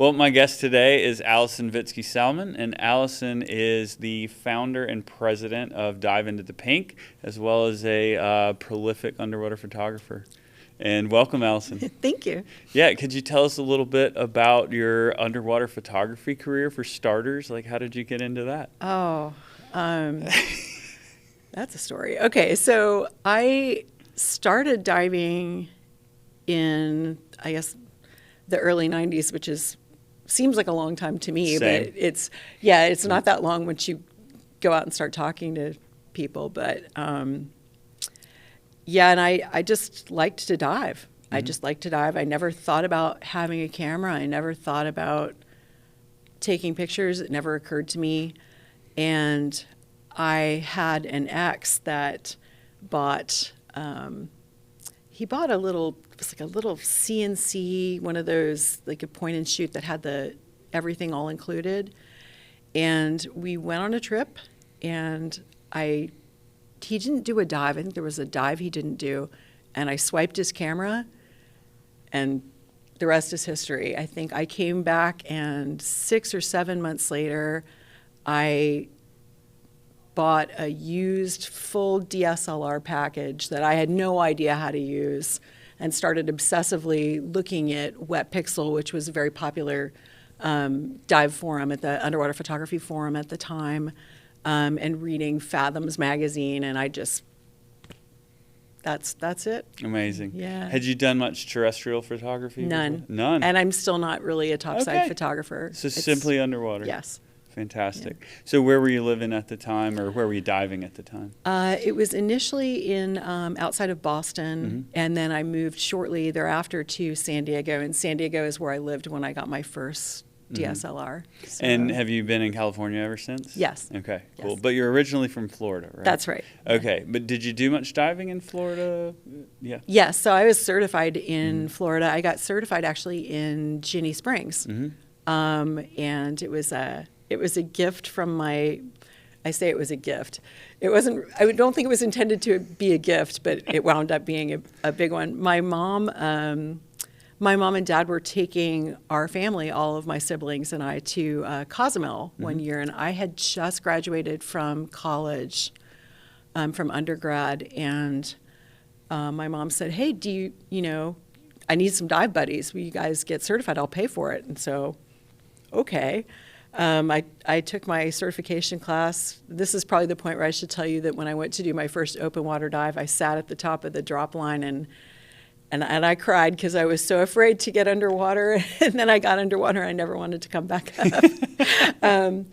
Well, my guest today is Allison Vitsky Sallmon, and Allison is the founder and president of Dive Into the Pink, as well as a prolific underwater photographer. And welcome, Allison. Thank you. Yeah, could you tell us a little bit about your underwater photography career for starters? Like, how did you get into that? Oh, that's a story. Okay, so I started diving in, I guess, the early 90s, which seems like a long time to me. Same. But it's not that long once you go out and start talking to people. But and I just liked to dive. Mm-hmm. I just liked to dive. I never thought about having a camera. I never thought about taking pictures. It never occurred to me. And I had an ex that bought, he bought it was like a little CNC, one of those, like a point and shoot that had everything all included. And we went on a trip, and he didn't do a dive. I think there was a dive he didn't do. And I swiped his camera, and the rest is history. I think I came back, and 6 or 7 months later, I bought a used full DSLR package that I had no idea how to use, and started obsessively looking at Wet Pixel, which was a very popular dive forum at the Underwater Photography Forum at the time, and reading Fathoms magazine, and that's it. Amazing. Yeah. Had you done much terrestrial photography? None. Before? None. And I'm still not really a topside photographer. So simply underwater. Yes. Fantastic. Yeah. So where were you living at the time, or where were you diving at the time? It was initially in outside of Boston, Mm-hmm. and then I moved shortly thereafter to San Diego, and San Diego is where I lived when I got my first DSLR. So. And have you been in California ever since? Yes. Okay, Yes. cool. But you're originally from Florida, right? That's right. Okay, but did you do much diving in Florida? Yeah. Yes, so I was certified in Florida. I got certified actually in Ginny Springs, and it was a gift from I say it was a gift. It wasn't, I don't think it was intended to be a gift, but it wound up being a big one. My mom and dad were taking our family, all of my siblings and I, to Cozumel one year, and I had just graduated from college, from undergrad, and my mom said, hey, I need some dive buddies. Will you guys get certified? I'll pay for it. And so, okay. I took my certification class. This is probably the point where I should tell you that when I went to do my first open water dive, I sat at the top of the drop line and I cried because I was so afraid to get underwater. And then I got underwater. I never wanted to come back up. So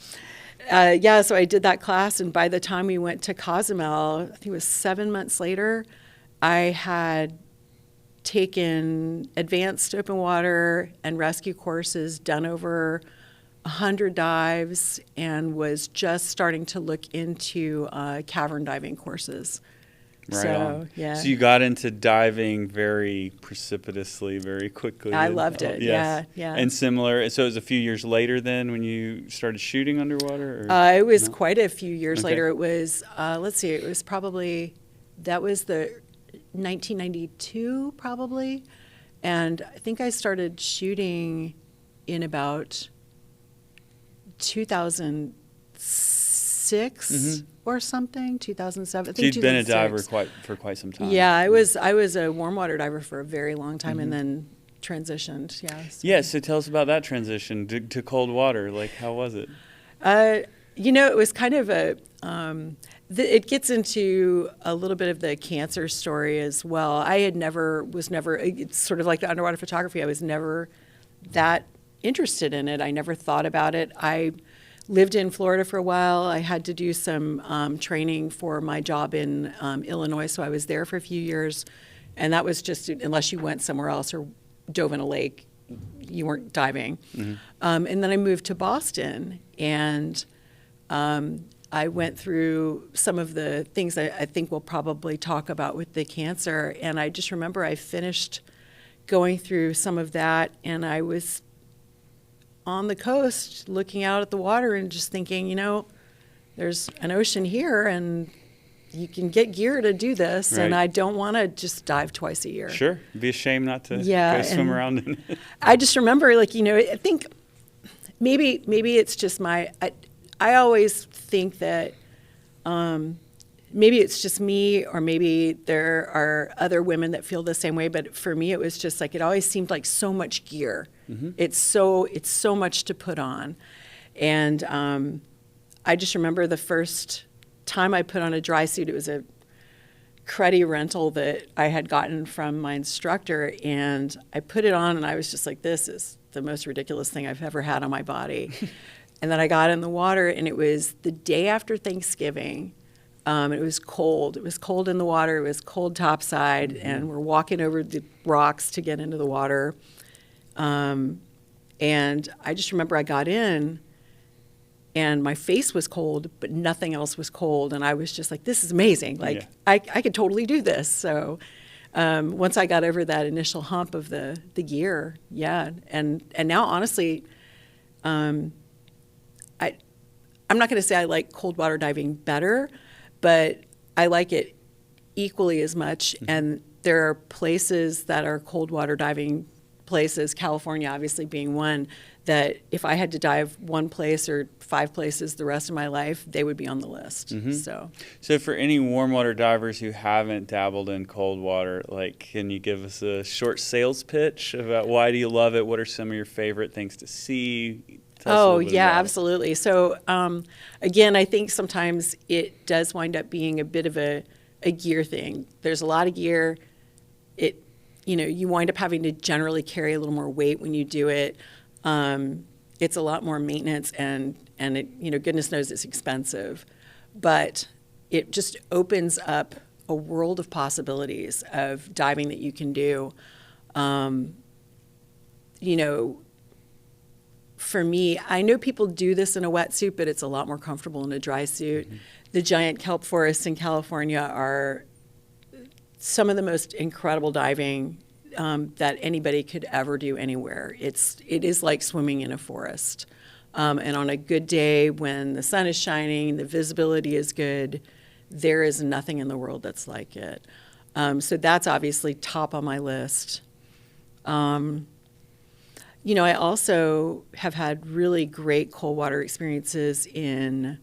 I did that class. And by the time we went to Cozumel, I think it was 7 months later, I had taken advanced open water and rescue courses, done over 100 dives, and was just starting to look into cavern diving courses. Right so, on. Yeah. So you got into diving very precipitously, very quickly. I loved it. Yes. Yeah. And similar. So it was a few years later then when you started shooting underwater? Or? It was quite a few years later. It was, it was probably, that was the 1992 probably. And I think I started shooting in about 2006 or something, 2007. I think you'd been a diver for quite some time. Yeah, I was a warm water diver for a very long time, and then transitioned. Yeah. So. Yeah. So tell us about that transition to cold water. Like, how was it? It was kind of it gets into a little bit of the cancer story as well. I had was never, it's sort of like the underwater photography. I was never that interested in it. I never thought about it. I lived in Florida for a while. I had to do some training for my job in Illinois, so I was there for a few years. And that was just, unless you went somewhere else or dove in a lake, you weren't diving. And then I moved to Boston, and I went through some of the things I think we'll probably talk about with the cancer. And I just remember I finished going through some of that, and I was on the coast looking out at the water and just thinking, there's an ocean here, and you can get gear to do this, right. And I don't want to just dive twice a year. Sure. It'd be a shame not to go swim around in it. I just remember, I think maybe it's just I always think that maybe it's just me, or maybe there are other women that feel the same way. But for me, it was just like, it always seemed like so much gear. Mm-hmm. It's so much to put on. And I just remember the first time I put on a dry suit, it was a cruddy rental that I had gotten from my instructor, and I put it on and I was just like, this is the most ridiculous thing I've ever had on my body. And then I got in the water, and it was the day after Thanksgiving. It was cold. It was cold in the water. It was cold topside, mm-hmm. and we're walking over the rocks to get into the water. And I just remember I got in, and my face was cold, but nothing else was cold. And I was just like, this is amazing. Like, I could totally do this. So once I got over that initial hump of the gear, yeah. And now, honestly, I'm not going to say I like cold water diving better, but I like it equally as much. Mm-hmm. And there are places that are cold water diving places, California obviously being one, that if I had to dive one place or 5 places the rest of my life, they would be on the list. Mm-hmm. So for any warm water divers who haven't dabbled in cold water, like, can you give us a short sales pitch about why do you love it? What are some of your favorite things to see? Oh, yeah, absolutely. So, again, I think sometimes it does wind up being a bit of a gear thing. There's a lot of gear. You wind up having to generally carry a little more weight when you do it. It's a lot more maintenance, and it, goodness knows it's expensive. But it just opens up a world of possibilities of diving that you can do. For me, I know people do this in a wetsuit, but it's a lot more comfortable in a dry suit. Mm-hmm. The giant kelp forests in California are some of the most incredible diving that anybody could ever do anywhere. It is like swimming in a forest. And on a good day when the sun is shining, the visibility is good, there is nothing in the world that's like it. So that's obviously top on my list. I also have had really great cold water experiences in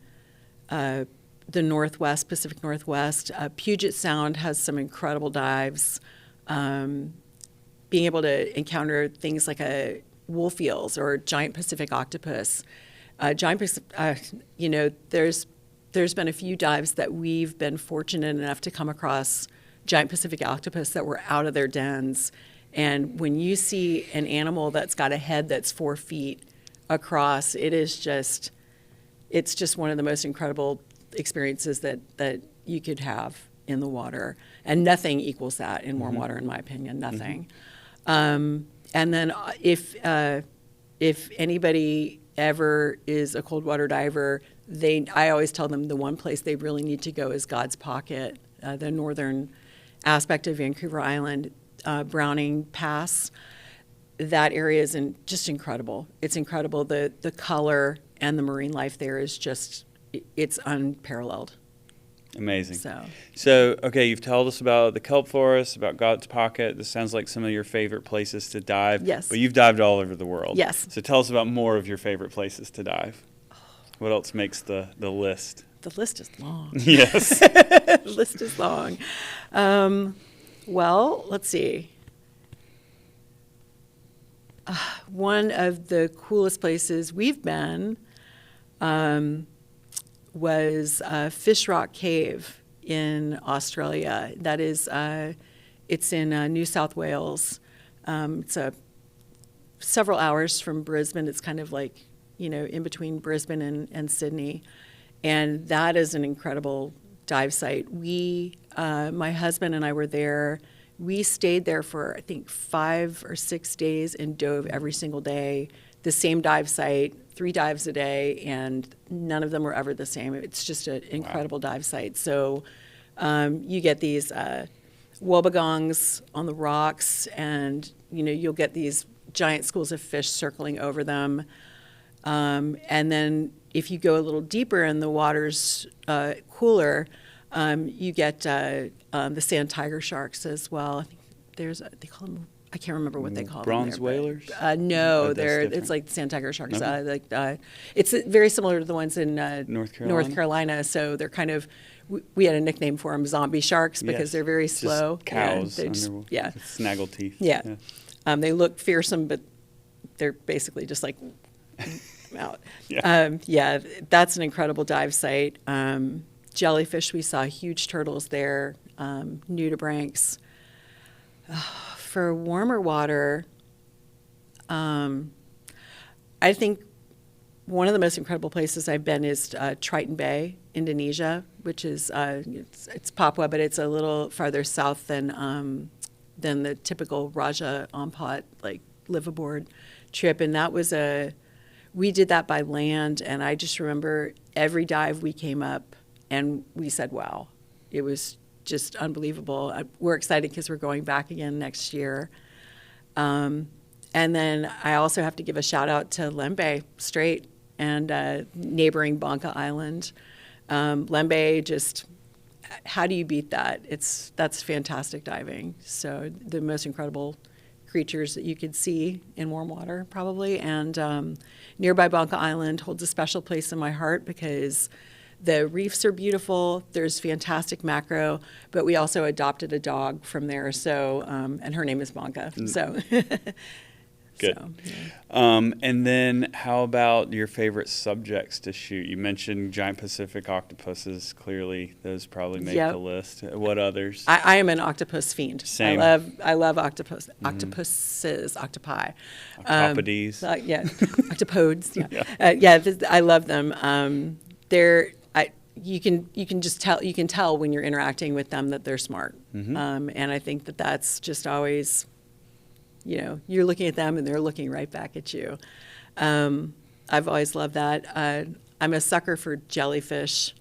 the Northwest, Pacific Northwest. Puget Sound has some incredible dives. Being able to encounter things like a wolf eels or giant Pacific octopus. There's been a few dives that we've been fortunate enough to come across giant Pacific octopus that were out of their dens. And when you see an animal that's got a head that's 4 feet across, it's just one of the most incredible experiences that you could have in the water. And nothing equals that in warm mm-hmm. water, in my opinion, nothing. Mm-hmm. And then if anybody ever is a cold water diver, I always tell them the one place they really need to go is God's Pocket, the northern aspect of Vancouver Island. Browning Pass, that area is just incredible. It's incredible. The color and the marine life there is it's unparalleled. Amazing. So, okay, you've told us about the kelp forest, about God's Pocket. This sounds like some of your favorite places to dive. Yes. But you've dived all over the world. Yes. So tell us about more of your favorite places to dive. What else makes the list? The list is long. Yes. The list is long. Well, let's see. One of the coolest places we've been was Fish Rock Cave in Australia. That is, it's in New South Wales. It's several hours from Brisbane. It's kind of like, in between Brisbane and Sydney. And that is an incredible dive site. My husband and I were there. We stayed there for, I think, 5 or 6 days and dove every single day. The same dive site, 3 dives a day, and none of them were ever the same. It's just an incredible dive site. So you get these wobbegongs on the rocks, and you'll get these giant schools of fish circling over them. And then if you go a little deeper and the water's cooler, you get the sand tiger sharks as well. I think they call them, I can't remember what they call bronze them. whalers? No, that's they're different. it's like Sand tiger sharks. Okay. It's very similar to the ones in North Carolina. So they're kind of we had a nickname for them, zombie sharks, because Yes. they're very Just slow. cows. They just, yeah. With snaggle teeth. Yeah. They look fearsome, but they're basically just like out. Yeah. That's an incredible dive site. Jellyfish, we saw huge turtles there, nudibranchs. For warmer water, I think one of the most incredible places I've been is Triton Bay, Indonesia, which is it's Papua, but it's a little farther south than the typical Raja Ampat like live aboard trip, and that was we did that by land, and I just remember every dive we came up and we said, wow, it was just unbelievable. We're excited because we're going back again next year. And then I also have to give a shout out to Lembe Strait and neighboring Banca Island. Lembe, just how do you beat that? That's fantastic diving. So the most incredible creatures that you could see in warm water, probably. And nearby Banca Island holds a special place in my heart because the reefs are beautiful. There's fantastic macro, but we also adopted a dog from there. So, and her name is Banca. So, good. So, yeah. And then, how about your favorite subjects to shoot? You mentioned giant Pacific octopuses. Clearly, those probably make the list. What others? I am an octopus fiend. Same. I love octopuses, octopi. Octopodes. Yeah, octopodes. Yeah, I love them. You can just tell. You can tell when you're interacting with them that they're smart. And I think that's just always, you're looking at them and they're looking right back at you. I've always loved that. I'm a sucker for jellyfish,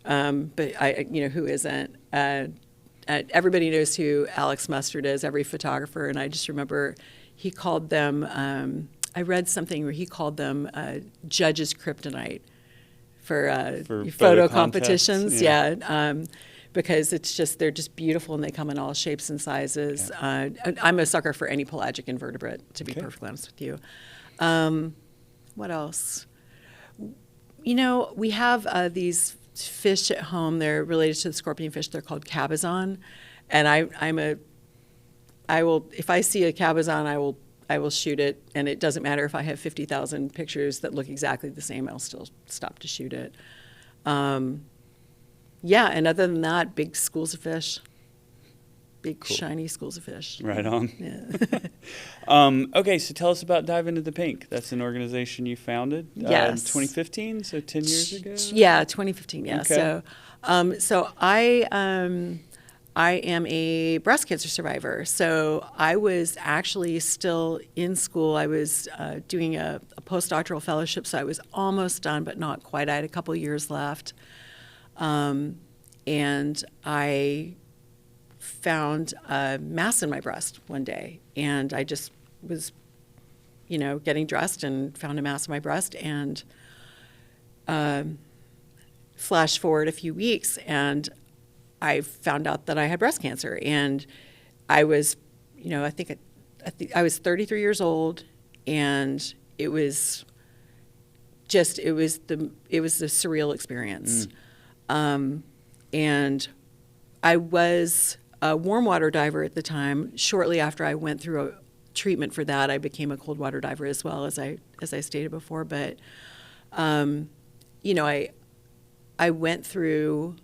but who isn't? Everybody knows who Alex Mustard is, every photographer, and I just remember he called them. I read something where he called them judges' kryptonite for photo competitions. Because they're just beautiful and they come in all shapes and sizes. Yeah. I'm a sucker for any pelagic invertebrate, to be perfectly honest with you. What else? We have these fish at home. They're related to the scorpion fish. They're called cabezon, and I will if I see a cabezon, I will shoot it, and it doesn't matter if I have 50,000 pictures that look exactly the same. I'll still stop to shoot it. And other than that, big schools of fish, shiny schools of fish. Right on. Yeah. Okay, so tell us about Dive Into the Pink. That's an organization you founded in 2015, so 10 years ago? Yeah, 2015, yeah. Okay. So I am a breast cancer survivor. So I was actually still in school. I was doing a postdoctoral fellowship, so I was almost done, but not quite. I had a couple years left. And I found a mass in my breast one day, and I just was, getting dressed and found a mass in my breast, and flash forward a few weeks, and I found out that I had breast cancer, and I was, I think I was 33 years old, and it was a surreal experience. And I was a warm water diver at the time. Shortly after I went through a treatment for that, I became a cold water diver as well, as I stated before. But, I went through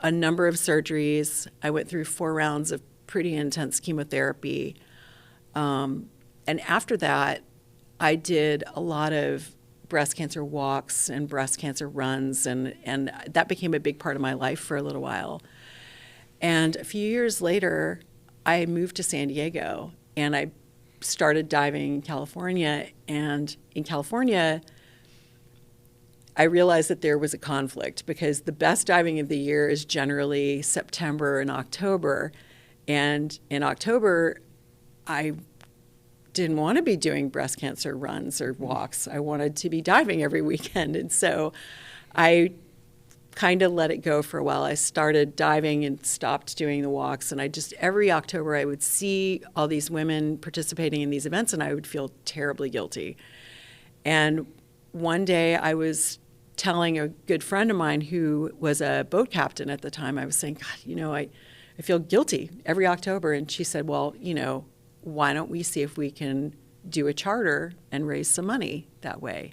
a number of surgeries. I went through 4 rounds of pretty intense chemotherapy. And after that, I did a lot of breast cancer walks and breast cancer runs, and that became a big part of my life for a little while. And a few years later, I moved to San Diego, and I started diving in California. And in California, I realized that there was a conflict, because the best diving of the year is generally September and October. And in October, I didn't want to be doing breast cancer runs or walks. I wanted to be diving every weekend. And so I kind of let it go for a while. I started diving and stopped doing the walks. And every October, I would see all these women participating in these events, and I would feel terribly guilty. And one day I was telling a good friend of mine who was a boat captain at the time, I was saying, God, I feel guilty every October. And she said, well, why don't we see if we can do a charter and raise some money that way?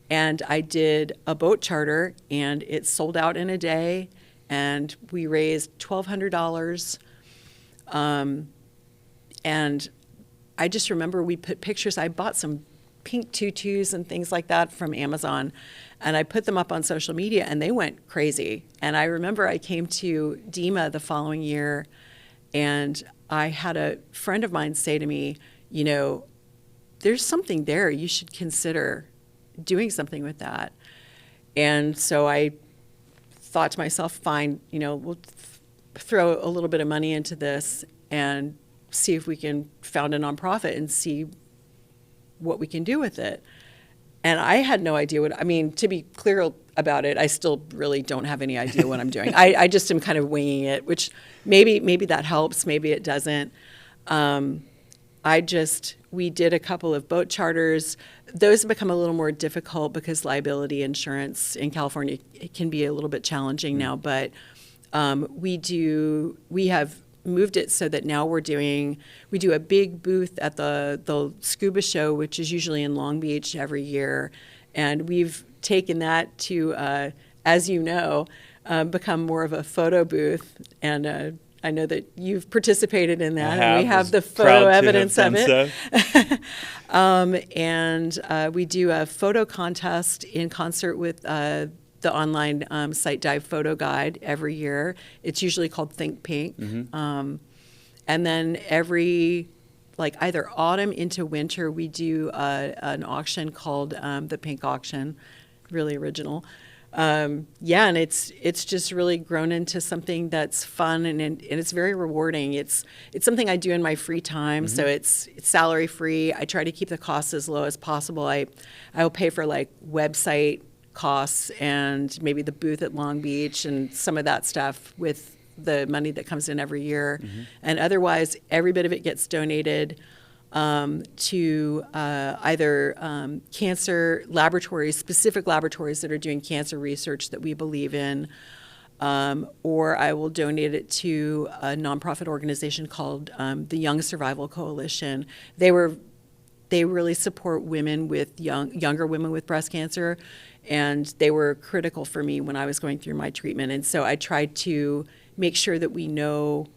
And I did a boat charter, and it sold out in a day, and we raised $1,200. And I just remember we put pictures. I bought some pink tutus and things like that from Amazon, and I put them up on social media, and they went crazy. And I remember I came to DEMA the following year, and I had a friend of mine say to me, there's something there. You should consider doing something with that. And so I thought to myself, fine, we'll throw a little bit of money into this and see if we can found a nonprofit and see what we can do with it. And I had no idea to be clear about it, I still really don't have any idea what I'm doing. I just am kind of winging it, which maybe that helps, maybe it doesn't. We did a couple of boat charters. Those have become a little more difficult because liability insurance in California, it can be a little bit challenging now, but we have moved it so that now we do a big booth at the scuba show, which is usually in Long Beach every year. And we've taken that to, as you know, become more of a photo booth. And I know that you've participated in that, and we have the photo evidence of it. And we do a photo contest in concert with the online site Dive Photo Guide every year. It's usually called Think Pink. Mm-hmm. And then every, either autumn into winter, we do an auction called the Pink Auction, really original. And it's just really grown into something that's fun and it's very rewarding. It's something I do in my free time, mm-hmm. So it's salary free. I try to keep the costs as low as possible. I will pay for website costs and maybe the booth at Long Beach and some of that stuff with the money that comes in every year. Mm-hmm. And otherwise, every bit of it gets donated to either cancer laboratories, specific laboratories that are doing cancer research that we believe in, or I will donate it to a nonprofit organization called the Young Survival Coalition. They really support women with younger women with breast cancer, and they were critical for me when I was going through my treatment. And so I tried to make sure that we know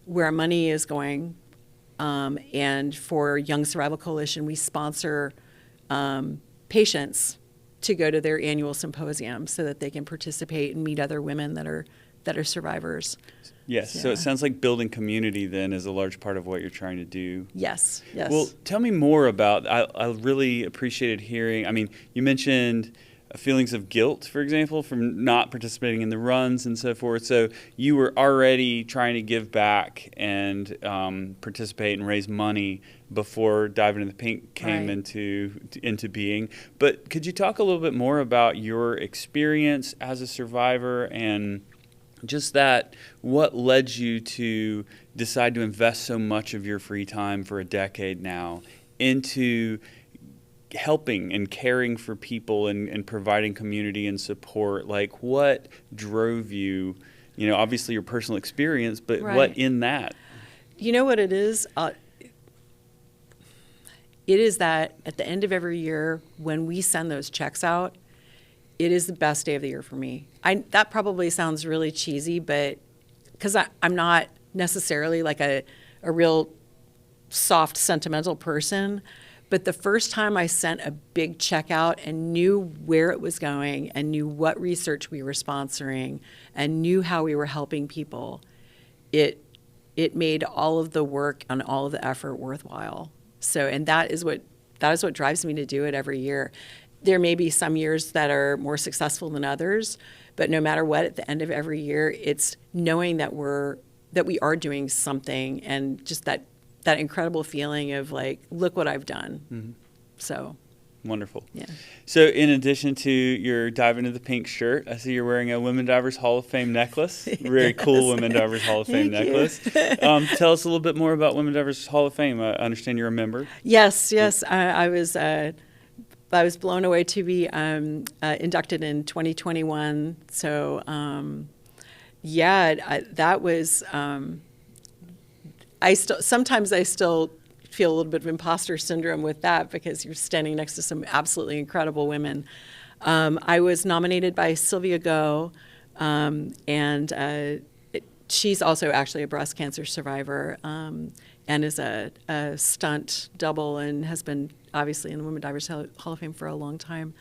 where our money is going. And for Young Survival Coalition, we sponsor patients to go to their annual symposium so that they can participate and meet other women that are survivors. Yes, so it sounds like building community then is a large part of what you're trying to do. Yes. Well, tell me more about, I really appreciated hearing, you mentioned feelings of guilt, for example, from not participating in the runs and so forth. So you were already trying to give back and participate and raise money before Diving into the Pink came into being. But could you talk a little bit more about your experience as a survivor and just what led you to decide to invest so much of your free time for a decade now into helping and caring for people and providing community and support? What drove you, obviously your personal experience, but what in that? You know what it is? It is that at the end of every year, when we send those checks out, it is the best day of the year for me. That probably sounds really cheesy, but because I'm not necessarily a real soft, sentimental person, but the first time I sent a big check out and knew where it was going and knew what research we were sponsoring and knew how we were helping people, it made all of the work and all of the effort worthwhile. So, and that is what drives me to do it every year. There may be some years that are more successful than others, but no matter what, at the end of every year, it's knowing that we are doing something, and just that incredible feeling of look what I've done. Mm-hmm. So, Wonderful. Yeah. So in addition to your Dive Into the Pink shirt, I see you're wearing a Women Divers Hall of Fame necklace. Very cool Women Divers Hall of Fame necklace. Tell us a little bit more about Women Divers Hall of Fame. I understand you're a member. Yes. I was blown away to be inducted in 2021. So, that was. Sometimes I still feel a little bit of imposter syndrome with that because you're standing next to some absolutely incredible women. I was nominated by Sylvia Go, and she's also actually a breast cancer survivor, and is a stunt double and has been obviously in the Women Divers Hall of Fame for a long time.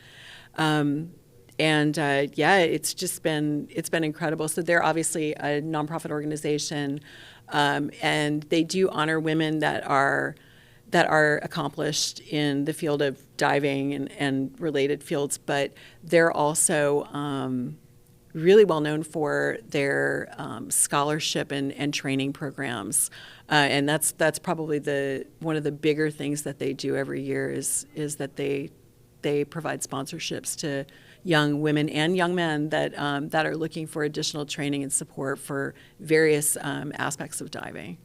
It's been incredible. So they're obviously a nonprofit organization, and they do honor women that are accomplished in the field of diving and related fields, but they're also really well known for their scholarship and training programs, and that's probably one of the bigger things that they do every year is that they provide sponsorships to young women and young men that are looking for additional training and support for various aspects of diving.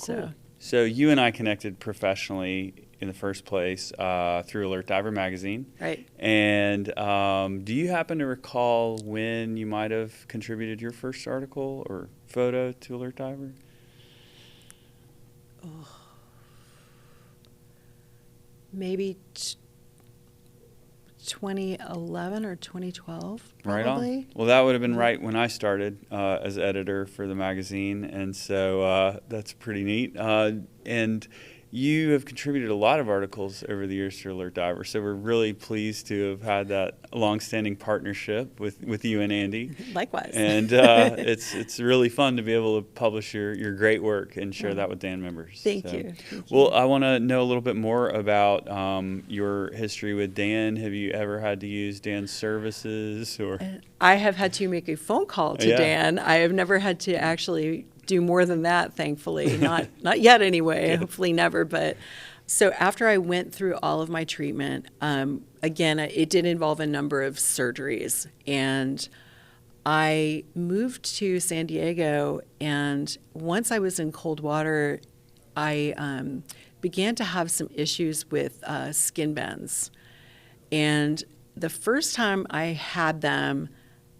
Cool. So you and I connected professionally in the first place through Alert Diver magazine. Right. And do you happen to recall when you might have contributed your first article or photo to Alert Diver? Oh. Maybe 2011 or 2012, probably. Right on. Well, that would have been right when I started as editor for the magazine, and so that's pretty neat. And you have contributed a lot of articles over the years to Alert Diver, so we're really pleased to have had that long-standing partnership with you and Andy. Likewise. And it's really fun to be able to publish your great work and share that with Dan members. Thank you. Well, I want to know a little bit more about your history with Dan. Have you ever had to use Dan's services? Or I have had to make a phone call to Dan. I have never had to actually do more than that, thankfully. Not yet anyway, Good. Hopefully never. But so after I went through all of my treatment, again, it did involve a number of surgeries. And I moved to San Diego, and once I was in cold water, I began to have some issues with skin bends. And the first time I had them,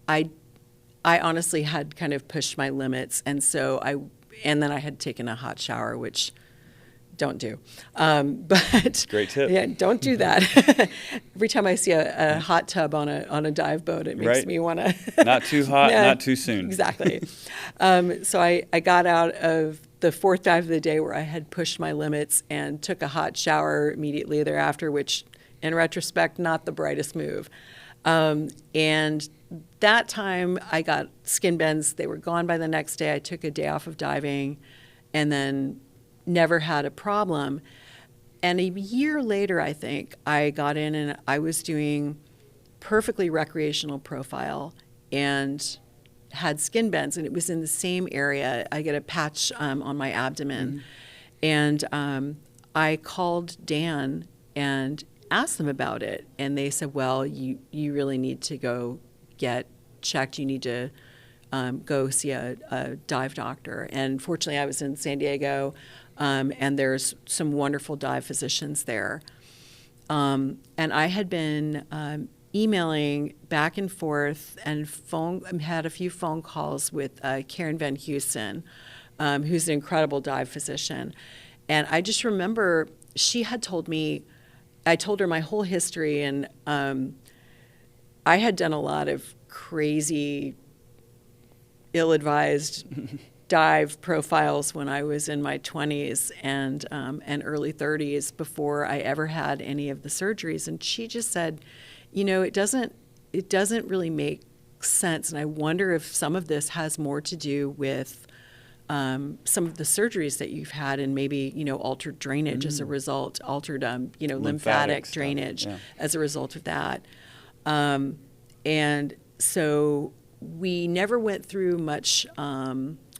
I honestly had kind of pushed my limits, and then I had taken a hot shower, which don't do. But great tip. Yeah, don't do that. Every time I see a hot tub on a dive boat, it makes me want to. Not too hot, not too soon. Exactly. So I got out of the fourth dive of the day where I had pushed my limits and took a hot shower immediately thereafter, which, in retrospect, not the brightest move. And that time I got skin bends. They were gone by the next day. I took a day off of diving and then never had a problem. And a year later, I think, I got in and I was doing perfectly recreational profile and had skin bends, and it was in the same area. I get a patch on my abdomen. Mm-hmm. And I called Dan and asked them about it, and they said, well, you really need to go get checked. You need to go see a dive doctor. And fortunately, I was in San Diego, and there's some wonderful dive physicians there. And I had been emailing back and forth and had a few phone calls with Karen Van Heusen, who's an incredible dive physician. And I just remember she had told me, I told her my whole history, and I had done a lot of crazy, ill-advised dive profiles when I was in my 20s and early 30s before I ever had any of the surgeries. And she just said, it doesn't really make sense. And I wonder if some of this has more to do with some of the surgeries that you've had, and maybe, altered drainage as a result, altered, lymphatic drainage as a result of that. And so we never went through much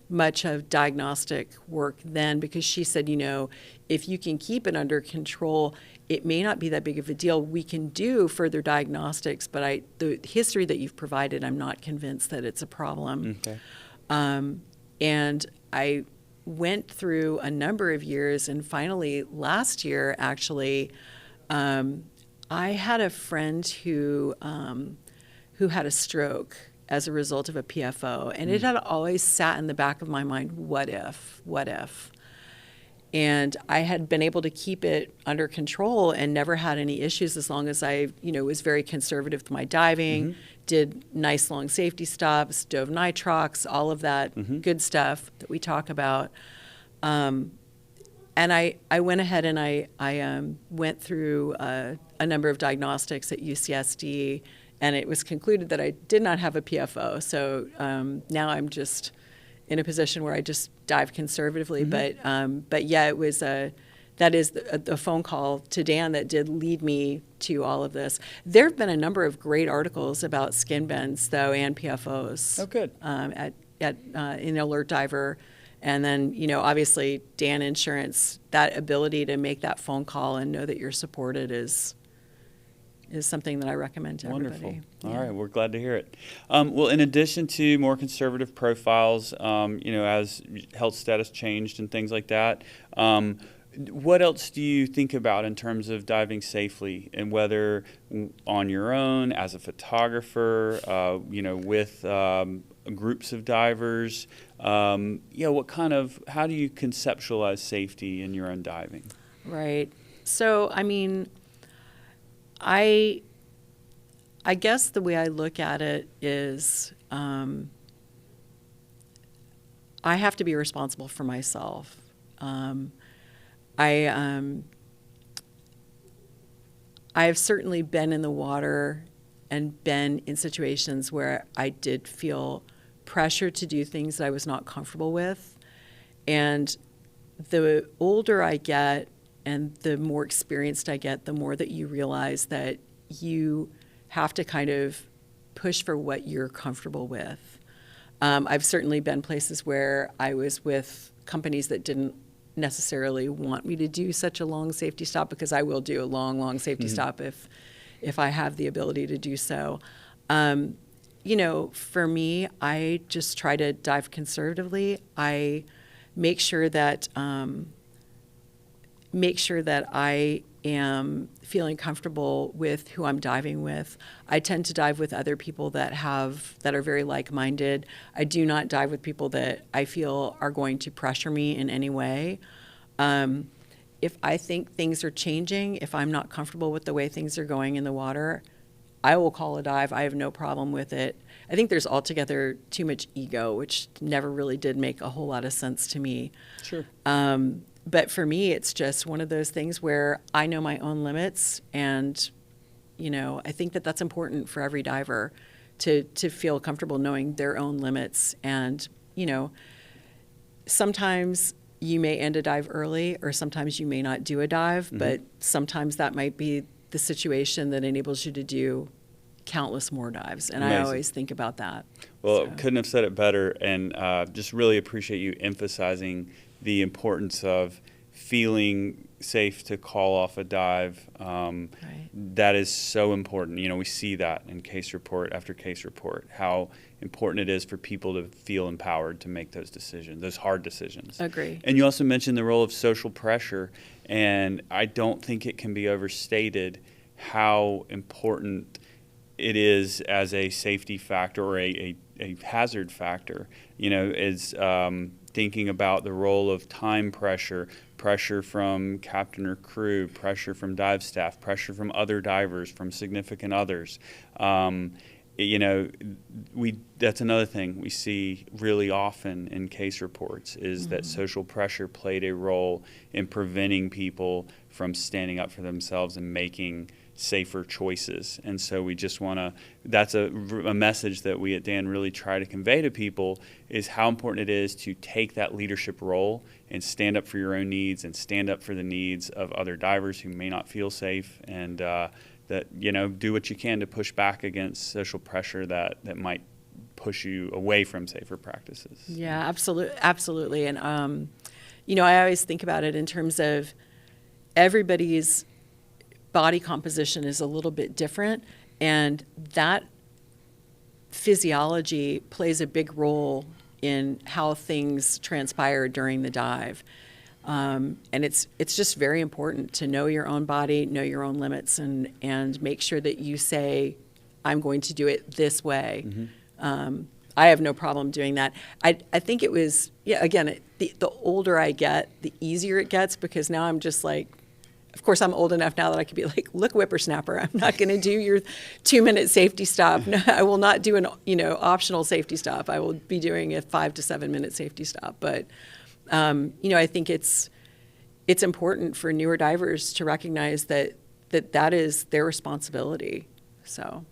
much of diagnostic work then, because she said, if you can keep it under control, it may not be that big of a deal. We can do further diagnostics, but the history that you've provided, I'm not convinced that it's a problem. Okay. And I went through a number of years, and finally last year, actually, I had a friend who had a stroke as a result of a PFO, and it had always sat in the back of my mind, what if? And I had been able to keep it under control and never had any issues as long as I, was very conservative with my diving, did nice long safety stops, dove nitrox, all of that good stuff that we talk about. And I went ahead and I went through a number of diagnostics at UCSD, and it was concluded that I did not have a PFO. So now I'm just in a position where I just dive conservatively. But yeah, it was that is the phone call to Dan that did lead me to all of this. There have been a number of great articles about skin bends, though, and PFOs. Oh, good. In Alert Diver. And then, obviously, Dan Insurance, that ability to make that phone call and know that you're supported is something that I recommend to Wonderful. everybody. All Yeah. right, we're glad to hear it. Well, in addition to more conservative profiles, as health status changed and things like that, what else do you think about in terms of diving safely, and whether on your own, as a photographer, with groups of divers? How do you conceptualize safety in your own diving? Right. So, I guess the way I look at it is I have to be responsible for myself. I've certainly been in the water and been in situations where I did feel pressure to do things that I was not comfortable with. And the older I get and the more experienced I get, the more that you realize that you have to kind of push for what you're comfortable with. I've certainly been places where I was with companies that didn't necessarily want me to do such a long safety stop, because I will do a long safety stop if I have the ability to do so. For me, I just try to dive conservatively. I make sure that I am feeling comfortable with who I'm diving with. I tend to dive with other people that are very like-minded. I do not dive with people that I feel are going to pressure me in any way. If I think things are changing, if I'm not comfortable with the way things are going in the water, I will call a dive. I have no problem with it. I think there's altogether too much ego, which never really did make a whole lot of sense to me. Sure. But for me, it's just one of those things where I know my own limits, and I think that that's important for every diver to feel comfortable knowing their own limits. And sometimes you may end a dive early, or sometimes you may not do a dive, but sometimes that might be the situation that enables you to do countless more dives. And Amazing. I always think about that. Well, couldn't have said it better, and just really appreciate you emphasizing the importance of feeling safe to call off a dive. Right. That is so important. We see that in case report after case report, how important it is for people to feel empowered to make those decisions, those hard decisions. Agree. And you also mentioned the role of social pressure, and I don't think it can be overstated how important it is as a safety factor or a hazard factor, is thinking about the role of time pressure from captain or crew, pressure from dive staff, pressure from other divers, from significant others. That's another thing we see really often in case reports is that social pressure played a role in preventing people from standing up for themselves and making safer choices. And so we just want to, that's a message that we at Dan really try to convey to people, is how important it is to take that leadership role and stand up for your own needs and stand up for the needs of other divers who may not feel safe, and do what you can to push back against social pressure that might push you away from safer practices. Yeah, absolutely. And, I always think about it in terms of everybody's body composition is a little bit different, and that physiology plays a big role in how things transpire during the dive. And it's just very important to know your own body, know your own limits, and make sure that you say, I'm going to do it this way. I have no problem doing that. I think it was, again, the older I get, the easier it gets, because now I'm just like, of course, I'm old enough now that I could be like, look, whippersnapper, I'm not going to do your 2-minute safety stop. No, I will not do an optional safety stop. I will be doing a 5 to 7 minute safety stop. But I think it's important for newer divers to recognize that is their responsibility. So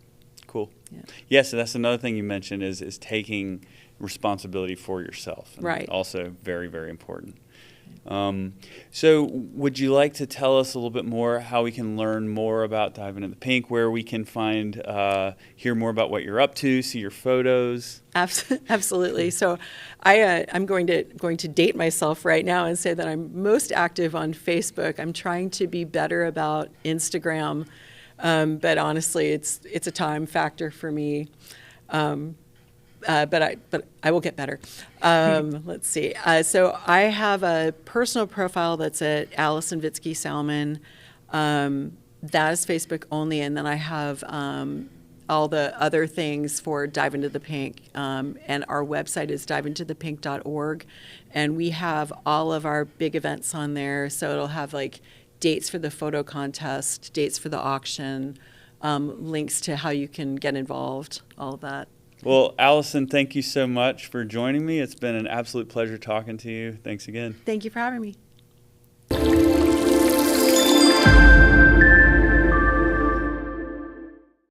cool. Yeah. So that's another thing you mentioned is taking responsibility for yourself. And right. Also very, very important. So would you like to tell us a little bit more how we can learn more about Diving in the Pink, where we can find, hear more about what you're up to, see your photos? Absolutely. So I'm going to date myself right now and say that I'm most active on Facebook. I'm trying to be better about Instagram, but honestly, it's a time factor for me. But I will get better. Let's see. So I have a personal profile that's at Allison Vitsky Sallmon. That is Facebook only, and then I have all the other things for Dive Into the Pink. And our website is diveintothepink.org, and we have all of our big events on there. So it'll have like dates for the photo contest, dates for the auction, links to how you can get involved, all of that. Well, Allison, thank you so much for joining me. It's been an absolute pleasure talking to you. Thanks again. Thank you for having me.